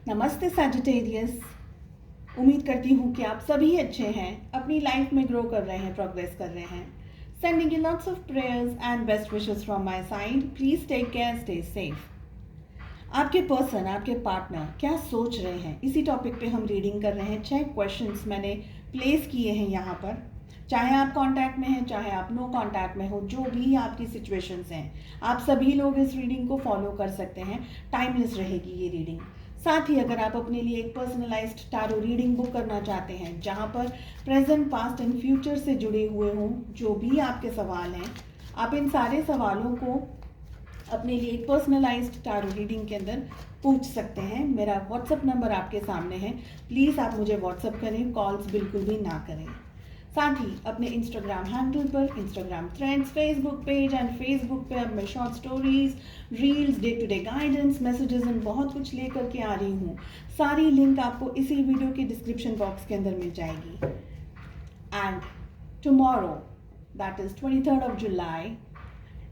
नमस्ते सैजिटेरियस। उम्मीद करती हूँ कि आप सभी अच्छे हैं, अपनी लाइफ में ग्रो कर रहे हैं, प्रोग्रेस कर रहे हैं। Sending you lots of prayers and best wishes from my side. Please take care, stay safe. आपके पर्सन, आपके पार्टनर क्या सोच रहे हैं, इसी टॉपिक पे हम रीडिंग कर रहे हैं। 6 क्वेश्चंस मैंने प्लेस किए हैं यहाँ पर। चाहे आप कांटेक्ट में हैं, चाहे आप नो कांटेक्ट में हो, जो भी आपकी सिचुएशंस हैं, आप सभी लोग इस रीडिंग को फॉलो कर सकते हैं। टाइमलेस रहेगी ये रीडिंग। साथ ही अगर आप अपने लिए एक पर्सनलाइज्ड टारो रीडिंग बुक करना चाहते हैं, जहाँ पर प्रेजेंट, पास्ट एंड फ्यूचर से जुड़े हुए हों जो भी आपके सवाल हैं, आप इन सारे सवालों को अपने लिए एक पर्सनलाइज्ड टारो रीडिंग के अंदर पूछ सकते हैं। मेरा व्हाट्सअप नंबर आपके सामने है, प्लीज़ आप मुझे व्हाट्सअप करें, कॉल्स बिल्कुल भी ना करें। साथ ही अपने इंस्टाग्राम हैंडल पर, Instagram threads, Facebook page and Facebook पे अब मैं short stories, reels, day to day guidance, messages and बहुत कुछ लेकर के आ रही हूँ। सारी लिंक आपको इसी वीडियो के डिस्क्रिप्शन बॉक्स के अंदर मिल जाएगी। And tomorrow, that is 23rd of July,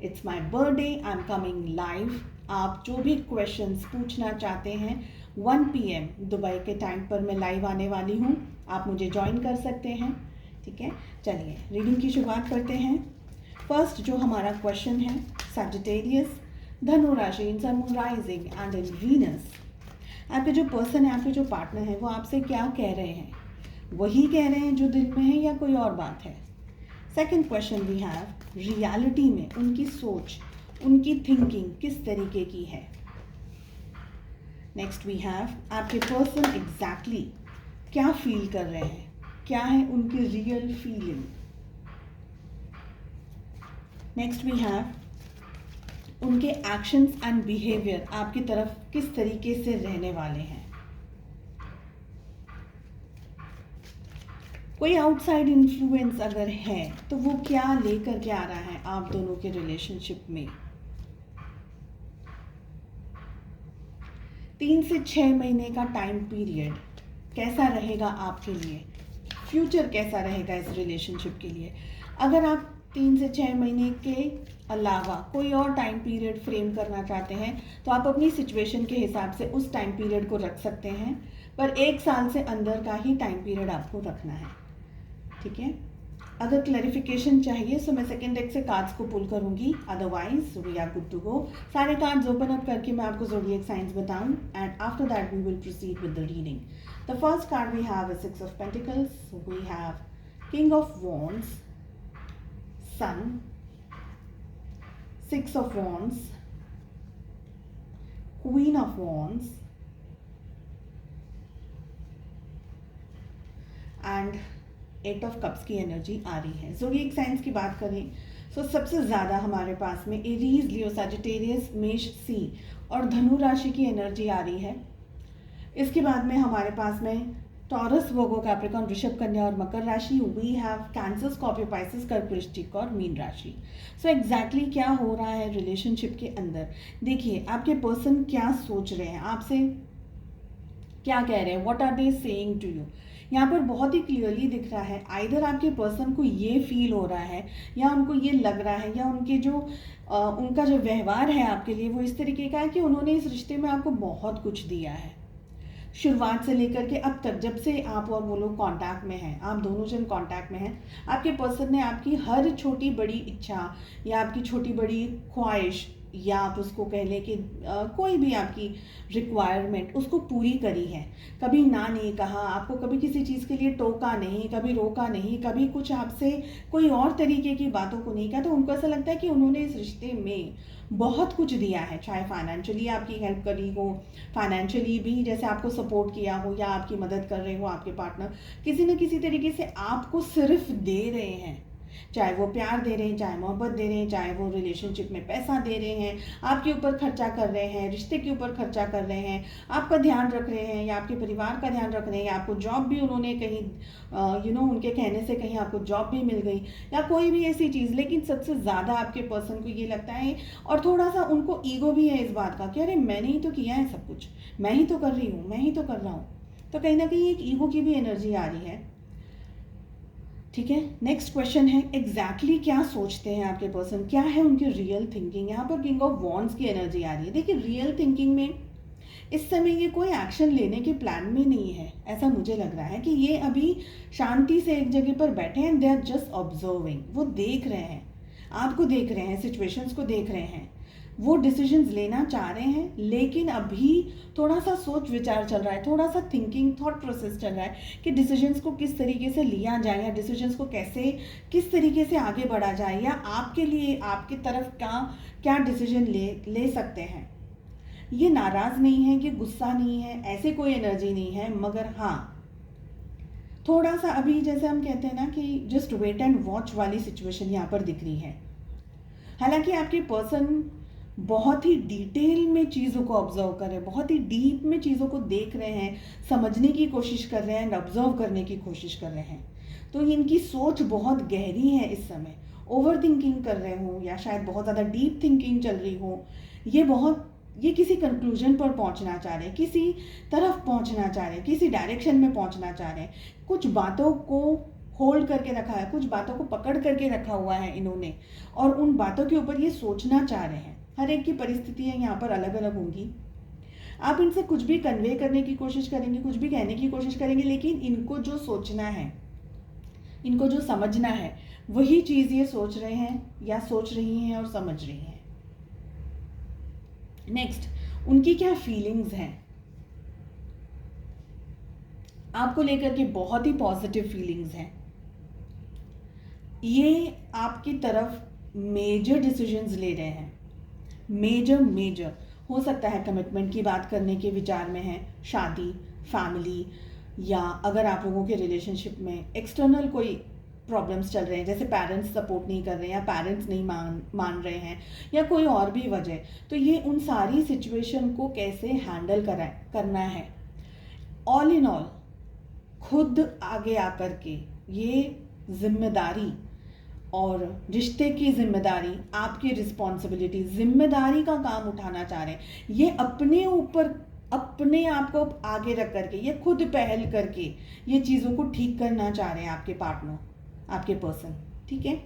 it's my birthday, I am coming live. आप जो भी क्वेश्चंस पूछना चाहते हैं, 1 PM दुबई के टाइम पर मैं लाइव आने वाली हूँ, आप मुझे ज्वाइन कर सकते हैं। ठीक है, चलिए रीडिंग की शुरुआत करते हैं। फर्स्ट जो हमारा क्वेश्चन है, सैजिटेरियस, धनु राशि, in sun, moon, rising and in Venus. आपके जो पर्सन है, आपके जो पार्टनर है, वो आपसे क्या कह रहे हैं? वही कह रहे हैं जो दिल में है या कोई और बात है? Second question we have, reality में उनकी सोच, उनकी थिंकिंग किस तरीके की है? नेक्स्ट वी हैव, आपके पर्सन एग्जैक्टली क्या फील कर रहे हैं, क्या है उनकी real feeling? Next we have, उनके एक्शंस एंड बिहेवियर आपकी तरफ किस तरीके से रहने वाले हैं? कोई आउटसाइड इन्फ्लुएंस अगर है तो वो क्या लेकर के आ रहा है आप दोनों के रिलेशनशिप में? 3 से 6 महीने का टाइम पीरियड कैसा रहेगा आपके लिए? फ्यूचर कैसा रहेगा इस रिलेशनशिप के लिए? अगर आप 3 से 6 महीने के अलावा कोई और टाइम पीरियड फ्रेम करना चाहते हैं तो आप अपनी सिचुएशन के हिसाब से उस टाइम पीरियड को रख सकते हैं, पर 1 साल से अंदर का ही टाइम पीरियड आपको रखना है। ठीक है, अगर क्लैरिफिकेशन चाहिए तो मैं सेकेंड डेक से कार्ड्स को पुल करूंगी, otherwise we are good to go. सारे कार्ड्स ओपन अप करके मैं आपको ज़ोडिएक साइंस बताऊं and after that we will proceed with the reading. The first card we have is 6 of Pentacles, we have King of Wands, Sun, 6 of Wands, Queen of Wands and 8 of Cups की energy आ रही है। Zodiac science की बात करें तो सबसे ज़्यादा हमारे पास में एरीज, लियो, सैजिटेरियस, मेष, सी और धनु राशि की एनर्जी आ रही है। इसके बाद में हमारे पास में टॉरस, वर्गो, कैप्रिकॉर्न, वृषभ, कन्या और मकर राशि। We have cancer, Scorpio, Pisces, कर्क, वृश्चिक और मीन राशि। सो एग्जैक्टली क्या हो रहा है रिलेशनशिप के अंदर? देखिए आपके पर्सन क्या सोच रहे हैं, आपसे क्या कह रहे हैं, what are they saying to you? यहाँ पर बहुत ही क्लियरली दिख रहा है, आइदर आपके पर्सन को ये फील हो रहा है या उनको ये लग रहा है या उनके जो उनका जो व्यवहार है आपके लिए वो इस तरीके का है कि उन्होंने इस रिश्ते में आपको बहुत कुछ दिया है। शुरुआत से लेकर के अब तक, जब से आप और वो लोग कांटेक्ट में हैं, आप दोनों जन कांटेक्ट में हैं, आपके पर्सन ने आपकी हर छोटी बड़ी इच्छा या आपकी छोटी बड़ी ख्वाहिश या आप उसको कह लें कि कोई भी आपकी रिक्वायरमेंट उसको पूरी करी है। कभी ना नहीं कहा, आपको कभी किसी चीज़ के लिए टोका नहीं, कभी रोका नहीं, कभी कुछ आपसे कोई और तरीके की बातों को नहीं कहा। तो उनको ऐसा लगता है कि उन्होंने इस रिश्ते में बहुत कुछ दिया है, चाहे फाइनेंशियली आपकी हेल्प करी हो, फाइनेंशियली भी जैसे आपको सपोर्ट किया हो या आपकी मदद कर रहे हो आपके पार्टनर, किसी न किसी तरीके से आपको सिर्फ दे रहे हैं। चाहे वो प्यार दे रहे हैं, चाहे मोहब्बत दे रहे हैं, चाहे वो रिलेशनशिप में पैसा दे रहे हैं, आपके ऊपर खर्चा कर रहे हैं, रिश्ते के ऊपर खर्चा कर रहे हैं, आपका ध्यान रख रहे हैं या आपके परिवार का ध्यान रख रहे हैं, या आपको जॉब भी उन्होंने कहीं उनके कहने से कहीं आपको जॉब भी मिल गई या कोई भी ऐसी चीज़। लेकिन सबसे ज़्यादा आपके पर्सन को ये लगता है और थोड़ा सा उनको ईगो भी है इस बात का कि अरे मैंने ही तो किया है सब कुछ, मैं ही तो कर रही हूँ, मैं ही तो कर रहा हूँ। तो कहीं ना कहीं एक ईगो की भी एनर्जी आ रही है। ठीक है, नेक्स्ट क्वेश्चन है, एग्जैक्टली क्या सोचते हैं आपके पर्सन, क्या है उनकी रियल थिंकिंग? यहाँ पर किंग ऑफ वॉन्ड्स की एनर्जी आ रही है। देखिए रियल थिंकिंग में इस समय ये कोई एक्शन लेने के प्लान में नहीं है, ऐसा मुझे लग रहा है कि ये अभी शांति से एक जगह पर बैठे हैं, दे आर जस्ट ऑब्जर्विंग, वो देख रहे हैं, आपको देख रहे हैं, सिचुएशंस को देख रहे हैं, वो डिसीजंस लेना चाह रहे हैं, लेकिन अभी थोड़ा सा सोच विचार चल रहा है, थोड़ा सा थिंकिंग थॉट प्रोसेस चल रहा है कि डिसीजंस को किस तरीके से लिया जाए, या डिसीजंस को कैसे किस तरीके से आगे बढ़ा जाए, या आपके लिए आपकी तरफ क्या डिसीजन ले सकते हैं। ये नाराज़ नहीं है, ये गुस्सा नहीं है, ऐसे कोई एनर्जी नहीं है, मगर हाँ थोड़ा सा अभी जैसे हम कहते हैं ना कि जस्ट वेट एंड वॉच वाली सिचुएशन यहाँ पर दिख रही है। हालांकि आपके पर्सन बहुत ही डिटेल में चीज़ों को ऑब्जर्व कर रहे हैं, बहुत ही डीप में चीज़ों को देख रहे हैं, समझने की कोशिश कर रहे हैं एंड ऑब्जर्व करने की कोशिश कर रहे हैं। तो इनकी सोच बहुत गहरी है इस समय, ओवर थिंकिंग कर रहे हो या शायद बहुत ज़्यादा डीप थिंकिंग चल रही हो, ये किसी कंक्लूजन पर पहुंचना चाह रहे हैं, किसी तरफ पहुंचना चाह रहे हैं, किसी डायरेक्शन में पहुंचना चाह रहे हैं, कुछ बातों को होल्ड करके रखा है, कुछ बातों को पकड़ करके रखा हुआ है इन्होंने, और उन बातों के ऊपर ये सोचना चाह रहे हैं। हर एक की परिस्थितियाँ यहाँ पर अलग अलग होंगी। आप इनसे कुछ भी कन्वे करने की कोशिश करेंगे, कुछ भी कहने की कोशिश करेंगे, लेकिन इनको जो सोचना है, इनको जो समझना है, वही चीज़ ये सोच रहे हैं या सोच रही हैं और समझ रही हैं। नेक्स्ट, उनकी क्या फीलिंग्स हैं आपको लेकर के, बहुत ही पॉजिटिव फीलिंग्स हैं। ये आपकी तरफ मेजर डिसीजंस ले रहे हैं, मेजर हो सकता है कमिटमेंट की बात करने के विचार में है, शादी, फैमिली, या अगर आप लोगों के रिलेशनशिप में एक्सटर्नल कोई प्रॉब्लम्स चल रहे हैं, जैसे पेरेंट्स सपोर्ट नहीं कर रहे हैं या पेरेंट्स नहीं मान रहे हैं या कोई और भी वजह, तो ये उन सारी सिचुएशन को कैसे हैंडल करना है। ऑल इन ऑल खुद आगे आकर के ये जिम्मेदारी और रिश्ते की जिम्मेदारी, आपकी रिस्पॉन्सिबिलिटी, जिम्मेदारी का काम उठाना चाह रहे हैं। ये अपने ऊपर अपने आप को आगे रख करके, ये खुद पहल करके ये चीज़ों को ठीक करना चाह रहे हैं आपके पार्टनर, आपके पर्सन। ठीक है,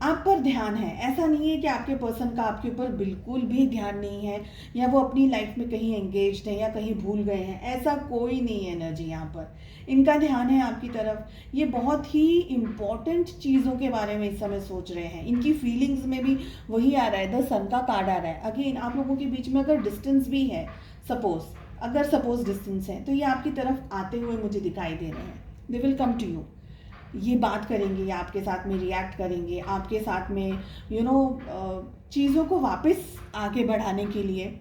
आप पर ध्यान है, ऐसा नहीं है कि आपके पर्सन का आपके ऊपर बिल्कुल भी ध्यान नहीं है या वो अपनी लाइफ में कहीं एंगेज्ड है या कहीं भूल गए हैं, ऐसा कोई नहीं है एनर्जी यहाँ पर। इनका ध्यान है आपकी तरफ, ये बहुत ही इम्पॉर्टेंट चीज़ों के बारे में इस समय सोच रहे हैं। इनकी फीलिंग्स में भी वही आ रहा है, द सन का कार्ड आ रहा है। अगेन आप लोगों के बीच में अगर डिस्टेंस भी है, सपोज डिस्टेंस है, तो ये आपकी तरफ आते हुए मुझे दिखाई दे रहे हैं। They will come to you, ये बात करेंगे, आपके साथ में रिएक्ट करेंगे, आपके साथ में चीज़ों को वापस आगे बढ़ाने के लिए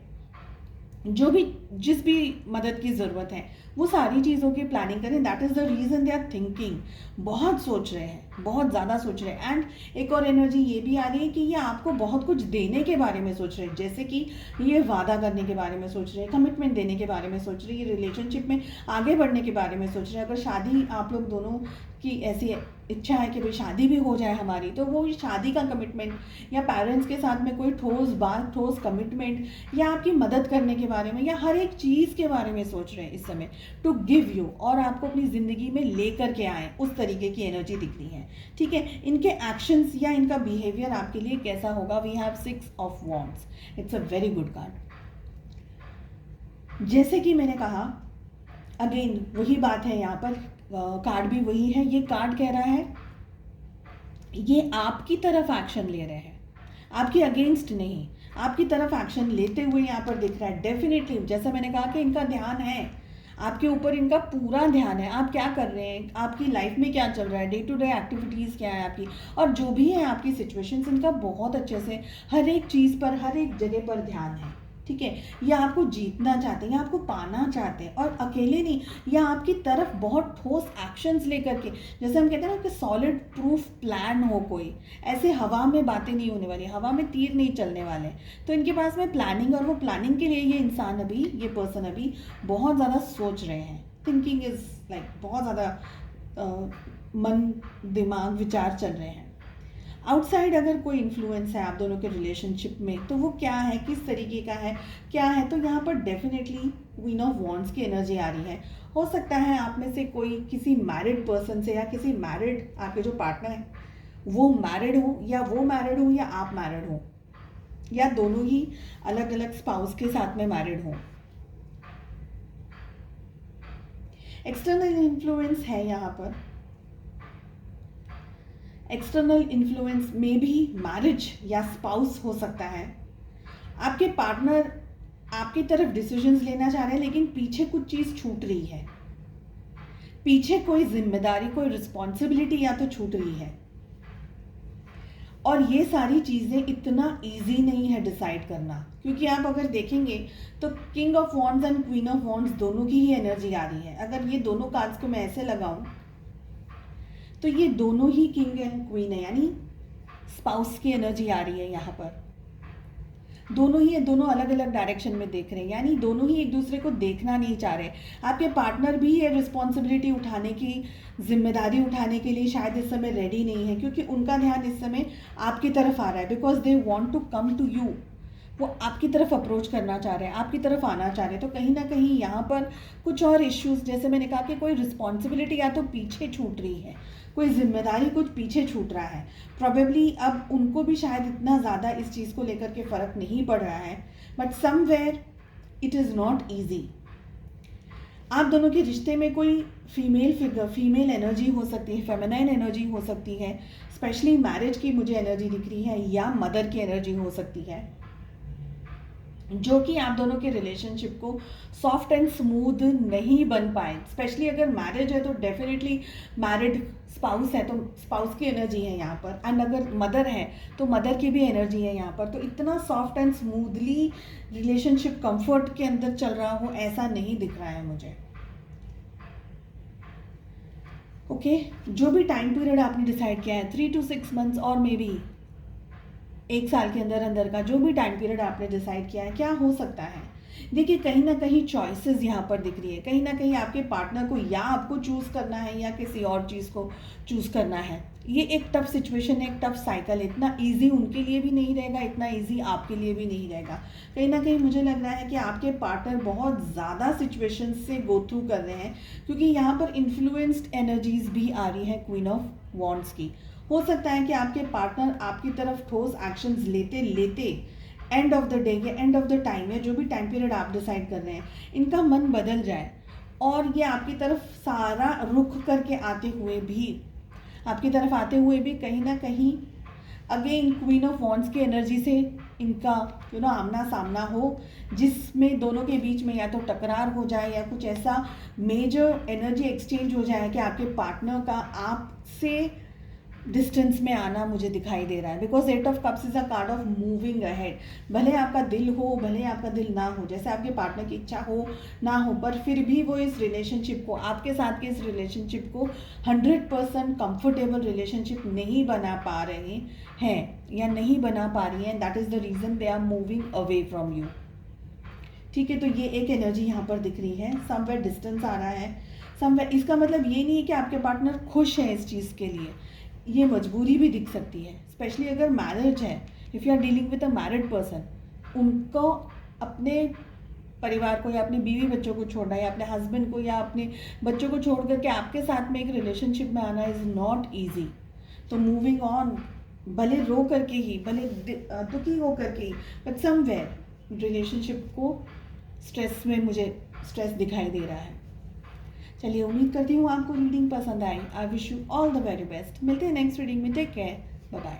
जिस भी मदद की ज़रूरत है वो सारी चीज़ों की प्लानिंग करें। That is the reason they are thinking, बहुत सोच रहे हैं, बहुत ज़्यादा सोच रहे हैं। एंड एक और एनर्जी ये भी आ रही है कि ये आपको बहुत कुछ देने के बारे में सोच रहे हैं, जैसे कि ये वादा करने के बारे में सोच रहे हैं, कमिटमेंट देने के बारे में सोच रहे हैं, रिलेशनशिप में आगे बढ़ने के बारे में सोच रहे हैं। अगर शादी आप लोग दोनों की ऐसी इच्छा है कि भाई शादी भी हो जाए हमारी, तो वो शादी का कमिटमेंट या पेरेंट्स के साथ में कोई ठोस बात, ठोस कमिटमेंट, या आपकी मदद करने के बारे में, या हर एक चीज़ के बारे में सोच रहे हैं इस समय, टू गिव यू, और आपको अपनी ज़िंदगी में लेकर के आए, उस तरीके की एनर्जी दिख रही है। ठीक है, इनके एक्शंस या इनका बिहेवियर आपके लिए कैसा होगा। We have 6 of wands, it's a very good card. जैसे कि मैंने कहा, अगेन वही बात है यहाँ पर, कार्ड भी वही है। ये कार्ड कह रहा है ये आपकी तरफ एक्शन ले रहे हैं, आपके अगेंस्ट नहीं, आपकी तरफ एक्शन लेते हुए यहाँ पर दिख रहा है। डेफिनेटली, जैसा मैंने कहा कि इनका ध्यान है आपके ऊपर, इनका पूरा ध्यान है, आप क्या कर रहे हैं, आपकी लाइफ में क्या चल रहा है, डे टू डे एक्टिविटीज़ क्या है आपकी, और जो भी है आपकी सिचुएशंस, इनका बहुत अच्छे से हर एक चीज़ पर, हर एक जगह पर ध्यान है। ठीक है, ये आपको जीतना चाहते हैं, आपको पाना चाहते हैं, और अकेले नहीं, या आपकी तरफ बहुत ठोस एक्शंस लेकर के, जैसे हम कहते हैं ना कि सॉलिड प्रूफ प्लान हो कोई, ऐसे हवा में बातें नहीं होने वाली, हवा में तीर नहीं चलने वाले। तो इनके पास में प्लानिंग, और वो प्लानिंग के लिए ये इंसान अभी, ये पर्सन अभी बहुत ज़्यादा सोच रहे हैं। थिंकिंग इज़ लाइक बहुत ज़्यादा मन दिमाग विचार चल रहे हैं। आउटसाइड अगर कोई इन्फ्लुएंस है आप दोनों के रिलेशनशिप में, तो वो क्या है, किस तरीके का है, क्या है, तो यहाँ पर डेफिनेटली क्वीन ऑफ वॉन्ड्स की एनर्जी आ रही है। हो सकता है आप में से कोई किसी मैरिड पर्सन से, या किसी मैरिड, आपके जो पार्टनर है वो मैरिड हो, या वो मैरिड हो, या आप मैरिड हो, या दोनों ही अलग अलग स्पाउस के साथ में मैरिड हों। एक्सटर्नल इन्फ्लुएंस है यहाँ पर। एक्सटर्नल इन्फ्लुएंस में भी मैरिज या स्पाउस हो सकता है। आपके पार्टनर आपकी तरफ डिसीजंस लेना चाह रहे हैं, लेकिन पीछे कुछ चीज़ छूट रही है, पीछे कोई जिम्मेदारी, कोई रिस्पॉन्सिबिलिटी या तो छूट रही है। और ये सारी चीज़ें इतना इजी नहीं है डिसाइड करना, क्योंकि आप अगर देखेंगे तो king of wands and queen of wands दोनों की ही एनर्जी आ रही है। अगर ये दोनों कार्ड्स को मैं ऐसे लगाऊं तो ये दोनों ही किंग एंड क्वीन है, यानी स्पाउस की एनर्जी आ रही है यहाँ पर। दोनों अलग अलग डायरेक्शन में देख रहे हैं, यानी दोनों ही एक दूसरे को देखना नहीं चाह रहे। आपके पार्टनर भी ये रिस्पॉन्सिबिलिटी उठाने की, जिम्मेदारी उठाने के लिए शायद इस समय रेडी नहीं है, क्योंकि उनका ध्यान इस समय आपकी तरफ आ रहा है, because they want to come to you. वो आपकी तरफ अप्रोच करना चाह रहे हैं, आपकी तरफ आना चाह रहे हैं। तो कहीं ना कहीं यहाँ पर कुछ और इश्यूज, जैसे मैंने कहा कि कोई रिस्पॉन्सिबिलिटी या तो पीछे छूट रही है, कोई जिम्मेदारी कुछ पीछे छूट रहा है। प्रॉबेबली अब उनको भी शायद इतना ज़्यादा इस चीज़ को लेकर के फ़र्क नहीं पड़ रहा है, but somewhere it is not easy. आप दोनों के रिश्ते में कोई फीमेल फिगर, फीमेल एनर्जी हो सकती है, फेमिनाइन एनर्जी हो सकती है, स्पेशली मैरिज की मुझे एनर्जी दिख रही है, या मदर की एनर्जी हो सकती है, जो कि आप दोनों के रिलेशनशिप को सॉफ्ट एंड स्मूथ नहीं बन पाए। स्पेशली अगर मैरिज है तो डेफिनेटली मैरिड स्पाउस है तो स्पाउस की एनर्जी है यहाँ पर, एंड अगर मदर है तो मदर की भी एनर्जी है यहाँ पर। तो इतना soft and smoothly relationship comfort के अंदर चल रहा हो ऐसा नहीं दिख रहा है मुझे। ओके, जो भी टाइम पीरियड आपने डिसाइड किया है 3 to 6 months और मे बी 1 साल के अंदर अंदर का जो भी टाइम पीरियड आपने डिसाइड किया है, क्या हो सकता है। देखिए, कहीं ना कहीं चॉइसेस यहाँ पर दिख रही है। कहीं ना कहीं आपके पार्टनर को या आपको चूज़ करना है या किसी और चीज़ को चूज़ करना है। ये एक टफ सिचुएशन है, एक टफ साइकिल। इतना इजी उनके लिए भी नहीं रहेगा, इतना इजी आपके लिए भी नहीं रहेगा। कहीं ना कहीं मुझे लग रहा है कि आपके पार्टनर बहुत ज़्यादा सिचुएशन से गो थ्रू कर रहे हैं, क्योंकि यहाँ पर इन्फ्लुएंस्ड एनर्जीज भी आ रही है क्वीन ऑफ वॉन्ड्स की। हो सकता है कि आपके पार्टनर आपकी तरफ ठोस एक्शंस लेते लेते एंड ऑफ द डे या एंड ऑफ द टाइम, या जो भी टाइम पीरियड आप डिसाइड कर रहे हैं, इनका मन बदल जाए और ये आपकी तरफ सारा रुख करके आते हुए भी, आपकी तरफ आते हुए भी कहीं ना कहीं अगेन क्वीन ऑफ वॉन्ड्स की एनर्जी से इनका आमना सामना हो, जिसमें दोनों के बीच में या तो टकरार हो जाए या कुछ ऐसा मेजर एनर्जी एक्सचेंज हो जाए कि आपके पार्टनर का आपसे डिस्टेंस में आना मुझे दिखाई दे रहा है। Because 8 of cups is a card of moving ahead. भले आपका दिल हो, भले आपका दिल ना हो, जैसे आपके पार्टनर की इच्छा हो ना हो, पर फिर भी वो इस रिलेशनशिप को, आपके साथ के इस रिलेशनशिप को 100% कंफर्टेबल रिलेशनशिप नहीं बना पा रहे हैं या नहीं बना पा रही हैं। That is the reason they are moving away from you. ठीक है, तो ये एक एनर्जी यहाँ पर दिख रही है। समवेयर डिस्टेंस आ रहा है, समवेयर। इसका मतलब ये नहीं है कि आपके पार्टनर खुश है इस चीज़ के लिए, ये मजबूरी भी दिख सकती है। स्पेशली अगर मैरिज है, if you are dealing with a married person, उनको अपने परिवार को या अपने बीवी बच्चों को छोड़ना या अपने हस्बैंड को या अपने बच्चों को छोड़ करके आपके साथ में एक रिलेशनशिप में आना इज़ नॉट ईजी। तो मूविंग ऑन, भले रो करके ही, भले दुखी हो करके ही, बट समवेयर रिलेशनशिप को स्ट्रेस में मुझे स्ट्रेस दिखाई दे रहा है। चलिए, उम्मीद करती हूँ आपको रीडिंग पसंद आई। I wish you all the very best. मिलते हैं नेक्स्ट रीडिंग में। Take care, bye bye.